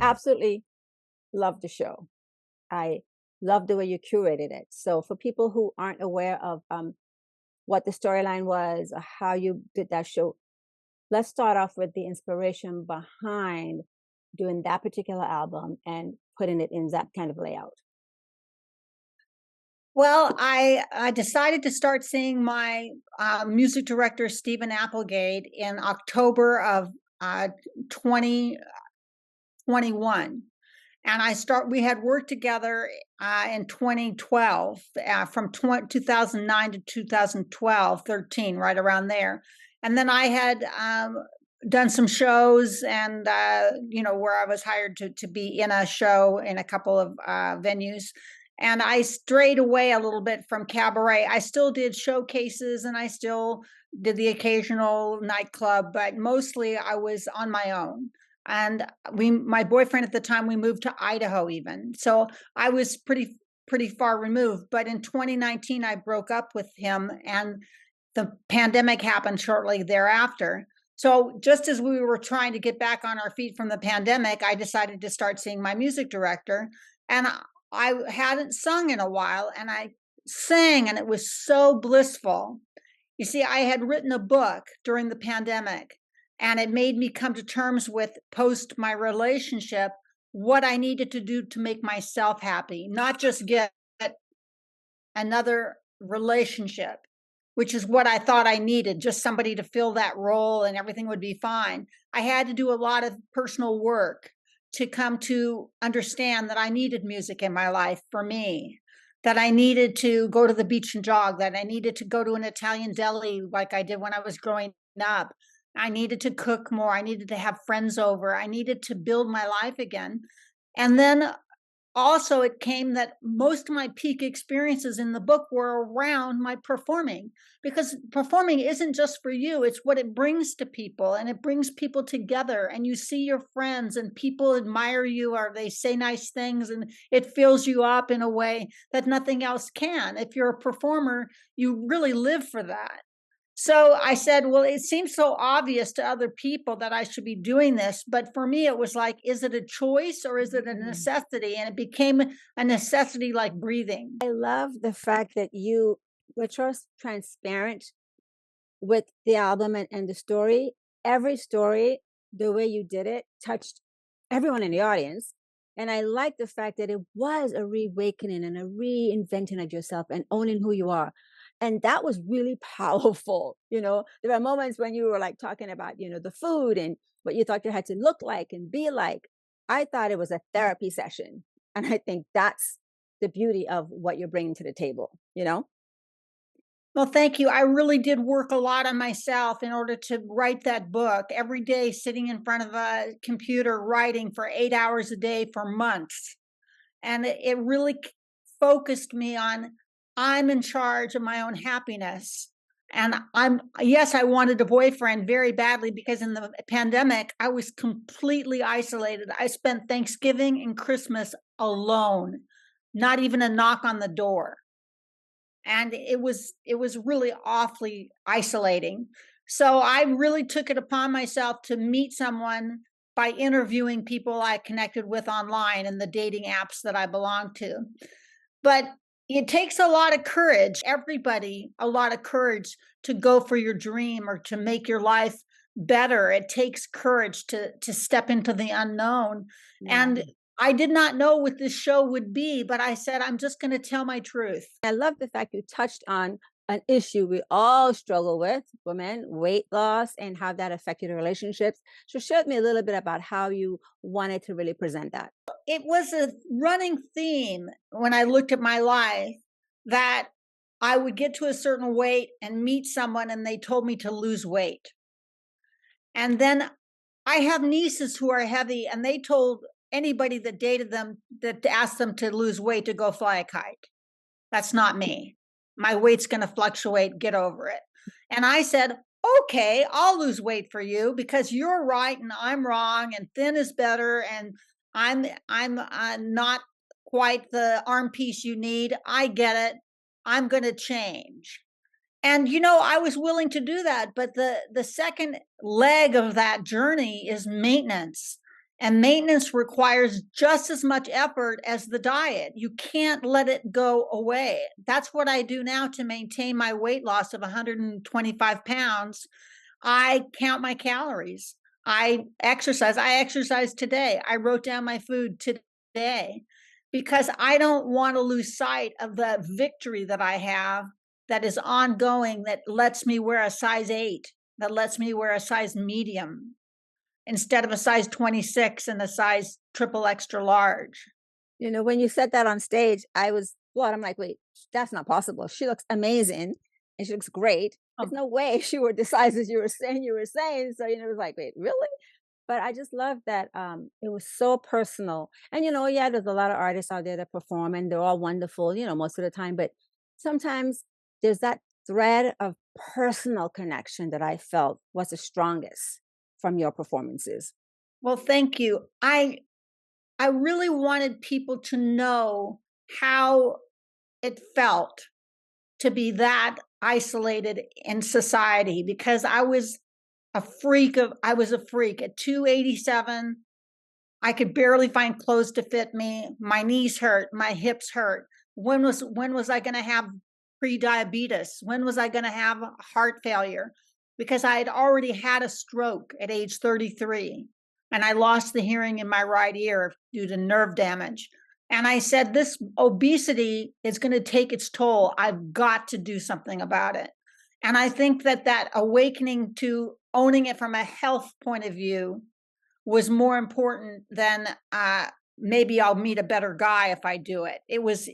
absolutely love the show. I love the way you curated it. So for people who aren't aware of what the storyline was or how you did that show, let's start off with the inspiration behind doing that particular album and putting it in that kind of layout. Well, I decided to start seeing my music director, Stephen Applegate, in October of 2021. And we had worked together in 2012, from 2009 to 2012, 13, right around there. And then I had done some shows and, where I was hired to be in a show in a couple of venues. And I strayed away a little bit from cabaret. I still did showcases and I still did the occasional nightclub, but mostly I was on my own. And my boyfriend at the time, we moved to Idaho even. So I was pretty far removed. But in 2019, I broke up with him and the pandemic happened shortly thereafter. So just as we were trying to get back on our feet from the pandemic, I decided to start seeing my music director. And I hadn't sung in a while, and I sang, and it was so blissful. You see, I had written a book during the pandemic, and it made me come to terms with, post my relationship, what I needed to do to make myself happy, not just get another relationship, which is what I thought I needed, just somebody to fill that role and everything would be fine. I had to do a lot of personal work to come to understand that I needed music in my life for me, that I needed to go to the beach and jog, that I needed to go to an Italian deli like I did when I was growing up. I needed to cook more. I needed to have friends over. I needed to build my life again. And then also it came that most of my peak experiences in the book were around my performing, because performing isn't just for you, it's what it brings to people, and it brings people together, and you see your friends and people admire you, or they say nice things, and it fills you up in a way that nothing else can. If you're a performer, you really live for that. So I said, well, it seems so obvious to other people that I should be doing this. But for me, it was like, is it a choice or is it a necessity? And it became a necessity like breathing. I love the fact that you were transparent with the album and the story. Every story, the way you did it, touched everyone in the audience. And I like the fact that it was a reawakening and a reinventing of yourself and owning who you are. And that was really powerful. There were moments when you were like talking about, the food and what you thought you had to look like and be like. I thought it was a therapy session. And I think that's the beauty of what you're bringing to the table. Well, thank you. I really did work a lot on myself in order to write that book. Every day, sitting in front of a computer, writing for 8 hours a day for months. And it really focused me on, I'm in charge of my own happiness. And yes, I wanted a boyfriend very badly, because in the pandemic, I was completely isolated. I spent Thanksgiving and Christmas alone, not even a knock on the door. And it was really awfully isolating. So I really took it upon myself to meet someone by interviewing people I connected with online and the dating apps that I belong to. But it takes a lot of courage, everybody, a lot of courage to go for your dream or to make your life better. It takes courage to step into the unknown. Yeah. And I did not know what this show would be, but I said, I'm just going to tell my truth. I love the fact you touched on an issue we all struggle with, women, weight loss, and how that affected your relationships. So share with me a little bit about how you wanted to really present that. It was a running theme when I looked at my life, that I would get to a certain weight and meet someone and they told me to lose weight. And then I have nieces who are heavy, and they told anybody that dated them, that asked them to lose weight, to go fly a kite. That's not me. My weight's going to fluctuate. Get over it. And I said, okay, I'll lose weight for you, because you're right and I'm wrong, and thin is better, and I'm not quite the arm piece you need. I get it. I'm going to change. And, I was willing to do that. But the second leg of that journey is maintenance. And maintenance requires just as much effort as the diet. You can't let it go away. That's what I do now to maintain my weight loss of 125 pounds. I count my calories. I exercise. I exercised today. I wrote down my food today because I don't want to lose sight of the victory that I have that is ongoing, that lets me wear a size 8, that lets me wear a size medium instead of a size 26 and a size triple extra large. You know, when you said that on stage, I was floored. I'm like, wait, that's not possible. She looks amazing and she looks great. There's no way she were the sizes you were saying. So, you know, it was like, wait, really? But I just love that it was so personal. And, you know, yeah, there's a lot of artists out there that perform and they're all wonderful, you know, most of the time. But sometimes there's that thread of personal connection that I felt was the strongest from your performances. Well, thank you. I really wanted people to know how it felt to be that isolated in society, because I was a freak. At 287, I could barely find clothes to fit me. My knees hurt, my hips hurt. When was I going to have pre-diabetes? When was I going to have heart failure? Because I had already had a stroke at age 33 and I lost the hearing in my right ear due to nerve damage. And I said, this obesity is going to take its toll. I've got to do something about it. And I think that awakening to owning it from a health point of view was more important than maybe I'll meet a better guy if I do it. It was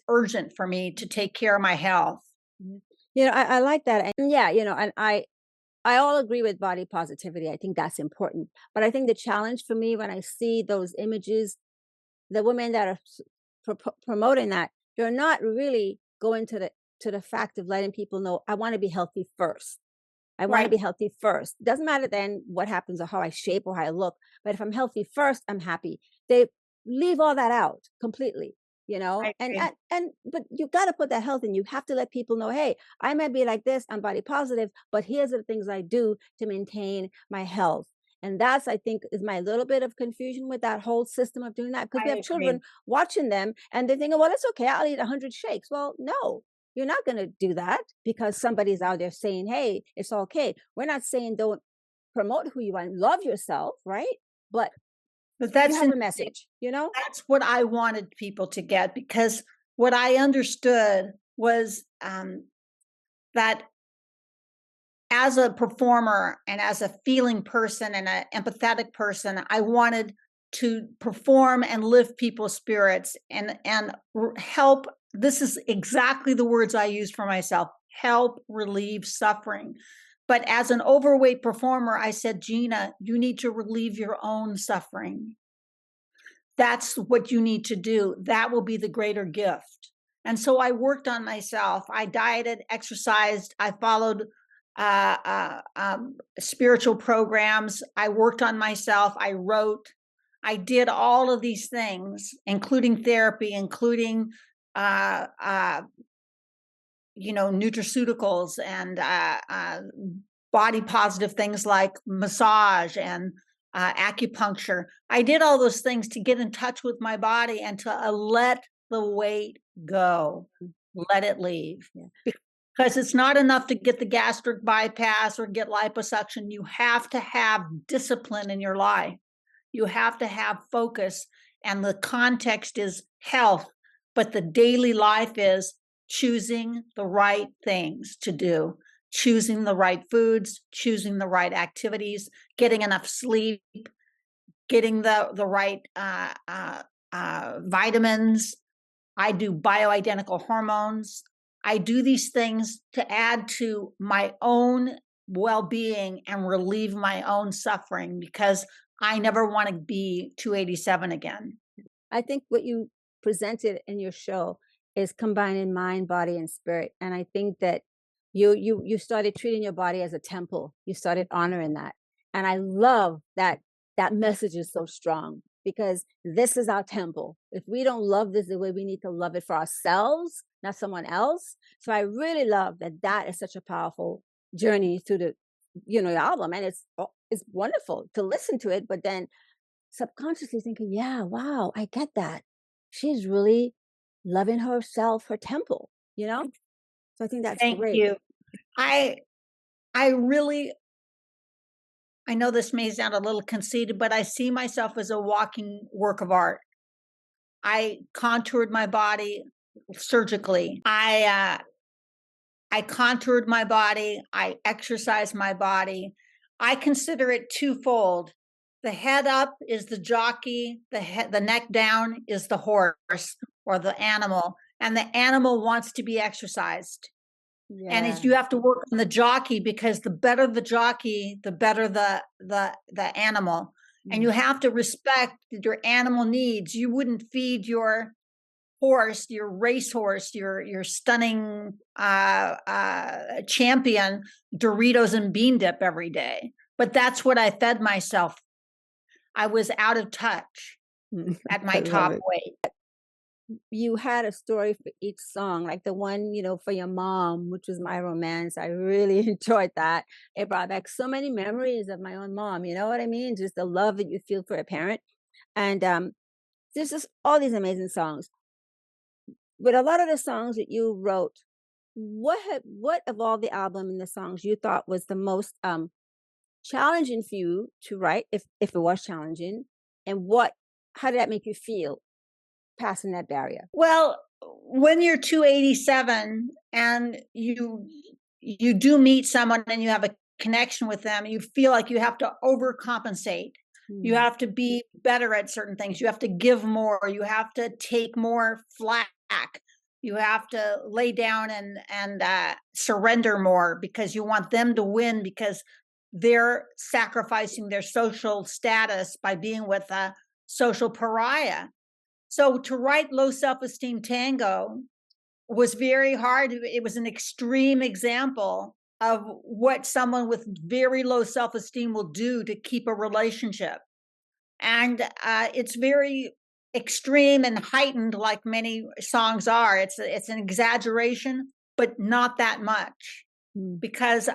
urgent for me to take care of my health. You know, I like that. And yeah, you know, and I all agree with body positivity. I think that's important. But I think the challenge for me when I see those images, the women that are promoting that, they're not really going to the fact of letting people know I want to be healthy first. I want to Right. be healthy first. Doesn't matter then what happens or how I shape or how I look, but if I'm healthy first, I'm happy. They leave all that out completely, you know. I agree. And but you got to put that health in. You have to let people know, hey, I might be like this, I'm body positive, but here's the things I do to maintain my health. And that's, I think, is my little bit of confusion with that whole system of doing that because we I have agree. children watching them and they're thinking, well, it's okay, I'll eat 100 shakes. Well, no, you're not going to do that because somebody's out there saying, hey, it's okay. We're not saying don't promote who you are. Love yourself, right? But But you have a message, you know? that's what I wanted people to get, because what I understood was that as a performer and as a feeling person and an empathetic person, I wanted to perform and lift people's spirits and help. This is exactly the words I use for myself: help relieve suffering. But as an overweight performer, I said, Gina, you need to relieve your own suffering. That's what you need to do. That will be the greater gift. And so I worked on myself. I dieted, exercised. I followed spiritual programs. I worked on myself. I wrote. I did all of these things, including therapy, including nutraceuticals and body positive things like massage and acupuncture. I did all those things to get in touch with my body and to let the weight go, let it leave. Yeah. Because it's not enough to get the gastric bypass or get liposuction. You have to have discipline in your life. You have to have focus, and the context is health, but the daily life is choosing the right things to do, choosing the right foods, choosing the right activities, getting enough sleep, getting the right vitamins. I do bioidentical hormones. I do these things to add to my own well-being and relieve my own suffering, because I never want to be 287 again. I think what you presented in your show is combining mind, body, and spirit. And I think that you started treating your body as a temple. You started honoring that. And I love that that message is so strong because this is our temple. If we don't love this the way we need to love it for ourselves, not someone else. So I really love that that is such a powerful journey through the, you know, album. And it's wonderful to listen to it, but then subconsciously thinking, yeah, wow, I get that. She's really loving herself, her temple, you know? So I think that's Thank great. you. I I really, I know this may sound a little conceited, but I see myself as a walking work of art. I contoured my body surgically. I contoured my body. I exercised my body. I consider it twofold. The head up is the jockey. The neck down is the horse or the animal, and the animal wants to be exercised. And Yeah. it's, you have to work on the jockey, because the better the jockey, the better the animal. And Mm. you have to respect your animal needs. You wouldn't feed your horse, your racehorse, your stunning champion Doritos and bean dip every day. But that's what I fed myself. I was out of touch at I my love top it. weight. You had a story for each song, like the one, for your mom, which was My Romance. I really enjoyed that. It brought back so many memories of my own mom. You know what I mean? Just the love that you feel for a parent. And there's just all these amazing songs. But a lot of the songs that you wrote, what of all the album and the songs you thought was the most challenging for you to write, if it was challenging, and how did that make you feel passing that barrier? Well, when you're 287 and you do meet someone and you have a connection with them, you feel like you have to overcompensate. You Mm. have to be better at certain things. You have to give more. You have to take more flack. You have to lay down and surrender more, because you want them to win, because they're sacrificing their social status by being with a social pariah. So to write Low Self-Esteem Tango was very hard. It was an extreme example of what someone with very low self-esteem will do to keep a relationship. And it's very extreme and heightened, like many songs are. It's an exaggeration, but not that much, Mm. because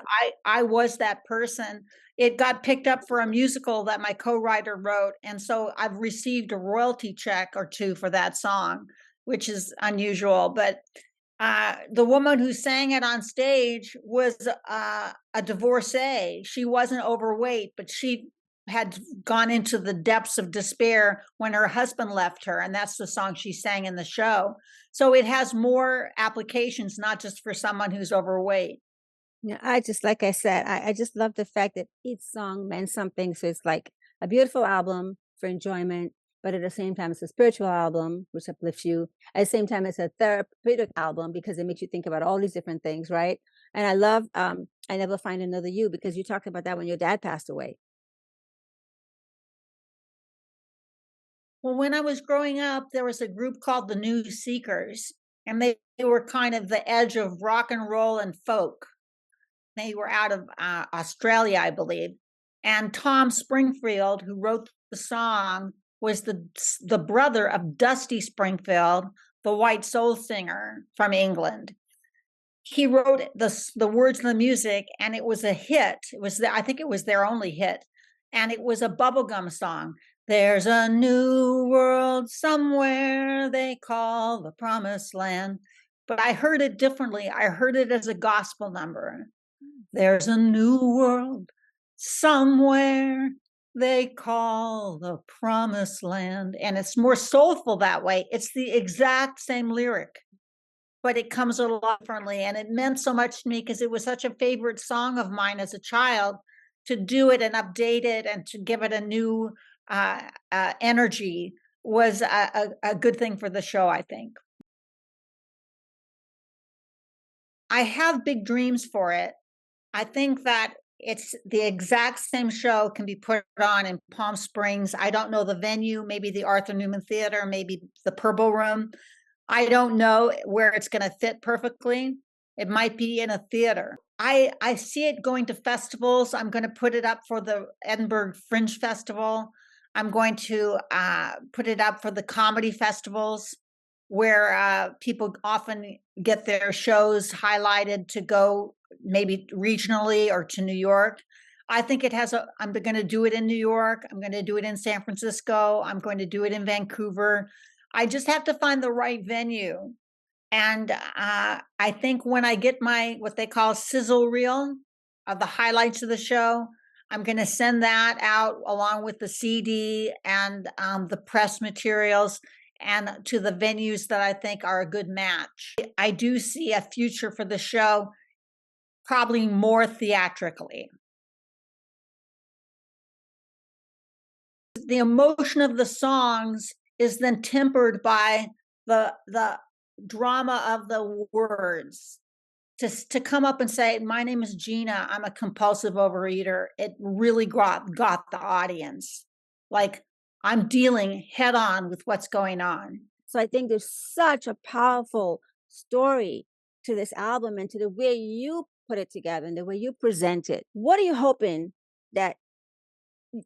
I was that person. It got picked up for a musical that my co-writer wrote, and so I've received a royalty check or two for that song, which is unusual. But the woman who sang it on stage was a divorcee. She wasn't overweight, but she had gone into the depths of despair when her husband left her, and that's the song she sang in the show. So it has more applications, not just for someone who's overweight. Yeah, like I said, I just love the fact that each song meant something. So it's like a beautiful album for enjoyment, but at the same time, it's a spiritual album, which uplifts you. At the same time, it's a therapeutic album because it makes you think about all these different things, right? And I love I Never Find Another You, because you talked about that when your dad passed away. Well, when I was growing up, there was a group called the New Seekers, and they were kind of the edge of rock and roll and folk. They were out of Australia, I believe. And Tom Springfield, who wrote the song, was the brother of Dusty Springfield, the white soul singer from England. He wrote the words and the music, and it was a hit. I think it was their only hit, and it was a bubblegum song. There's a new world somewhere they call the promised land. But I heard it differently. I heard it as a gospel number. There's a new world somewhere they call the promised land. And it's more soulful that way. It's the exact same lyric, but it comes a lot differently. And it meant so much to me because it was such a favorite song of mine as a child. To do it and update it and to give it a new energy was a good thing for the show, I think. I have big dreams for it. I think that it's the exact same show can be put on in Palm Springs. I don't know the venue, maybe the Arthur Newman Theater, maybe the Purple Room. I don't know where it's going to fit perfectly. It might be in a theater. I see it going to festivals. I'm going to put it up for the Edinburgh Fringe Festival. I'm going to put it up for the comedy festivals, where people often get their shows highlighted to go maybe regionally or to New York. I think it has I'm going to do it in New York. I'm going to do it in San Francisco. I'm going to do it in Vancouver. I just have to find the right venue. And I think when I get my, what they call sizzle reel of the highlights of the show, I'm going to send that out along with the CD and the press materials and to the venues that I think are a good match. I do see a future for the show, probably more theatrically. The emotion of the songs is then tempered by the drama of the words. To come up and say, my name is Gina, I'm a compulsive overeater, it really got the audience. Like, I'm dealing head on with what's going on. So I think there's such a powerful story to this album and to the way you put it together and the way you present it. What are you hoping that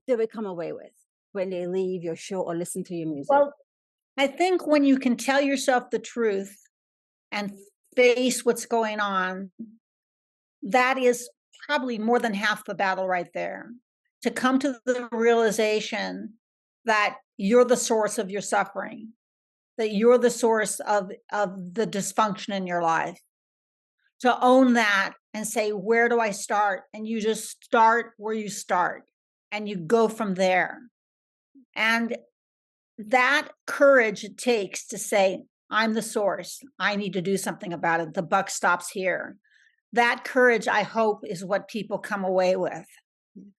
they will come away with when they leave your show or listen to your music? Well, I think when you can tell yourself the truth and face what's going on, that is probably more than half the battle right there. To come to the realization that you're the source of your suffering, that you're the source of the dysfunction in your life. To own that and say, where do I start? And you just start where you start and you go from there. And that courage it takes to say, I'm the source. I need to do something about it. The buck stops here. That courage, I hope, is what people come away with.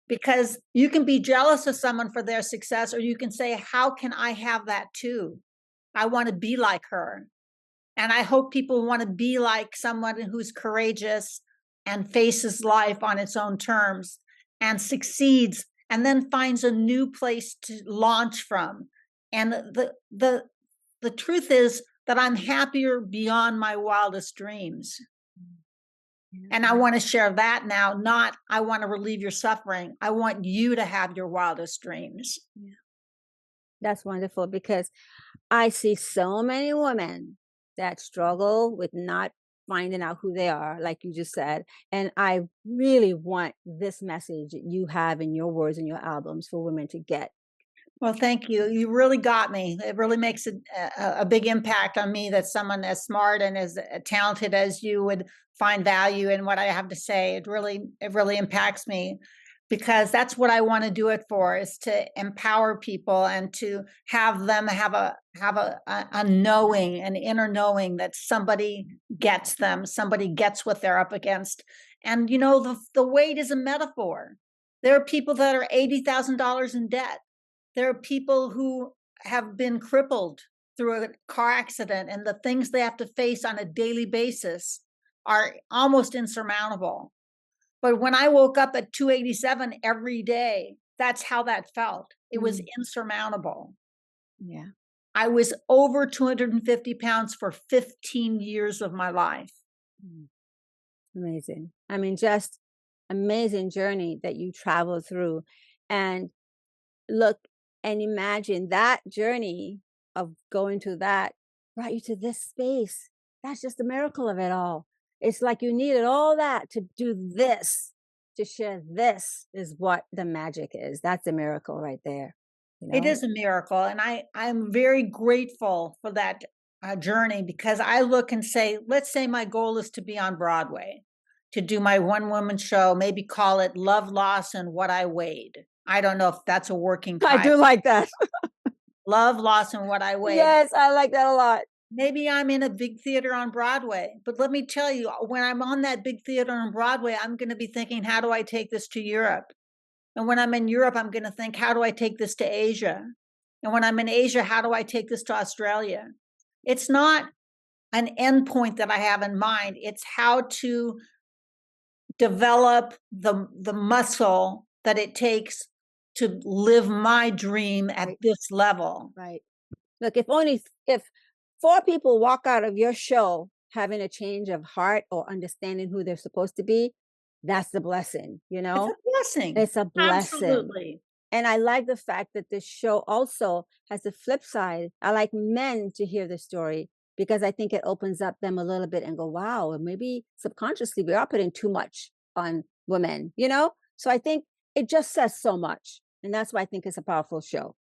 Because you can be jealous of someone for their success, or you can say, how can I have that too? I want to be like her. And I hope people want to be like someone who's courageous and faces life on its own terms and succeeds and then finds a new place to launch from. And the truth is that I'm happier beyond my wildest dreams. And I want to share that now, not I want to relieve your suffering. I want you to have your wildest dreams. Yeah. That's wonderful, because I see so many women that struggle with not finding out who they are, like you just said. And I really want this message that you have in your words and your albums for women to get. Well, thank you. You really got me. It really makes a big impact on me that someone as smart and as talented as you would find value in what I have to say. It really impacts me, because that's what I want to do it for, is to empower people and to have them have a knowing, an inner knowing that somebody gets them, somebody gets what they're up against. And you know, the weight is a metaphor. There are people that are $80,000 in debt. There are people who have been crippled through a car accident, and the things they have to face on a daily basis are almost insurmountable. But when I woke up at 287 every day, that's how that felt. It was insurmountable. Yeah. I was over 250 pounds for 15 years of my life. Amazing. I mean, just amazing journey that you traveled through. And look and imagine that journey of going to that brought you to this space. That's just the miracle of it all. It's like you needed all that to do this, to share this is what the magic is. That's a miracle right there. You know? It is a miracle. And I'm very grateful for that journey, because I look and say, let's say my goal is to be on Broadway, to do my one-woman show, maybe call it Love, Loss, and What I Weighed. I don't know if that's a working title. I do like that. Love, Loss, and What I Weighed. Yes, I like that a lot. Maybe I'm in a big theater on Broadway, but let me tell you, when I'm on that big theater on Broadway, I'm going to be thinking, how do I take this to Europe? And when I'm in Europe, I'm going to think, how do I take this to Asia? And when I'm in Asia, how do I take this to Australia? It's not an endpoint that I have in mind. It's how to develop the muscle that it takes to live my dream at this level. Right. Look, if 4 people walk out of your show having a change of heart or understanding who they're supposed to be, that's the blessing, you know? It's a blessing. It's a blessing. Absolutely. And I like the fact that this show also has the flip side. I like men to hear the story, because I think it opens up them a little bit and go, wow, maybe subconsciously we are putting too much on women, you know? So I think it just says so much. And that's why I think it's a powerful show.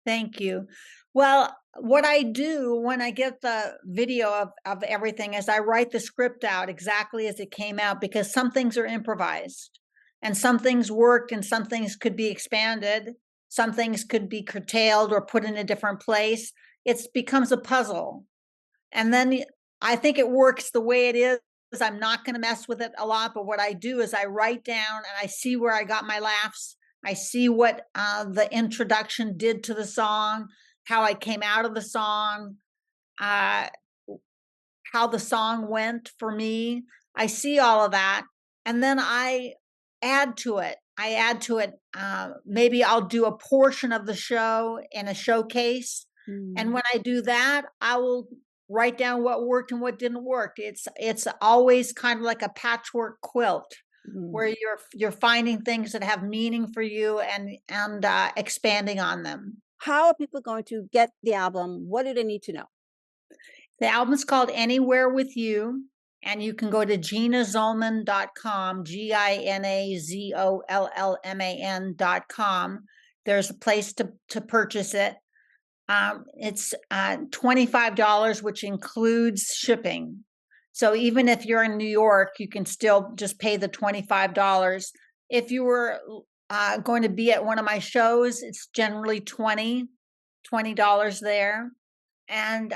Thank you. Well, what I do when I get the video of everything is I write the script out exactly as it came out, because some things are improvised and some things worked and some things could be expanded. Some things could be curtailed or put in a different place. It becomes a puzzle. And then I think it works the way it is. I'm not going to mess with it a lot, but what I do is I write down and I see where I got my laughs. I see what the introduction did to the song, how I came out of the song, how the song went for me. I see all of that. And then I add to it. Maybe I'll do a portion of the show in a showcase. And when I do that, I will write down what worked and what didn't work. It's always kind of like a patchwork quilt, where you're finding things that have meaning for you and expanding on them. How are people going to get the album? What do they need to know? The album's called Anywhere With You, and you can go to GINAZOLLMAN.com, GINAZOLLMAN.com. There's a place to purchase it. It's $25, which includes shipping. So even if you're in New York, you can still just pay the $25. If you were going to be at one of my shows, it's generally $20 there. And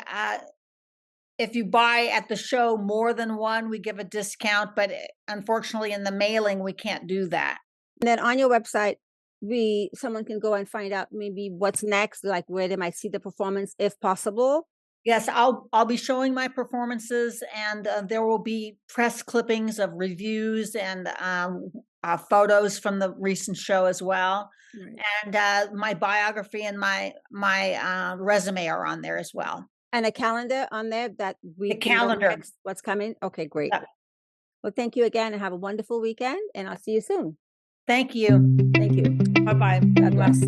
if you buy at the show more than one, we give a discount, but unfortunately in the mailing, we can't do that. And then on your website, someone can go and find out maybe what's next, like where they might see the performance, if possible. Yes, I'll be showing my performances, and there will be press clippings of reviews and photos from the recent show as well. Right. And my biography and my resume are on there as well. And a calendar on there that we can calendar what's coming. Okay, great. Yeah. Well, thank you again, and have a wonderful weekend, and I'll see you soon. Thank you. Thank you. Bye-bye. God bless.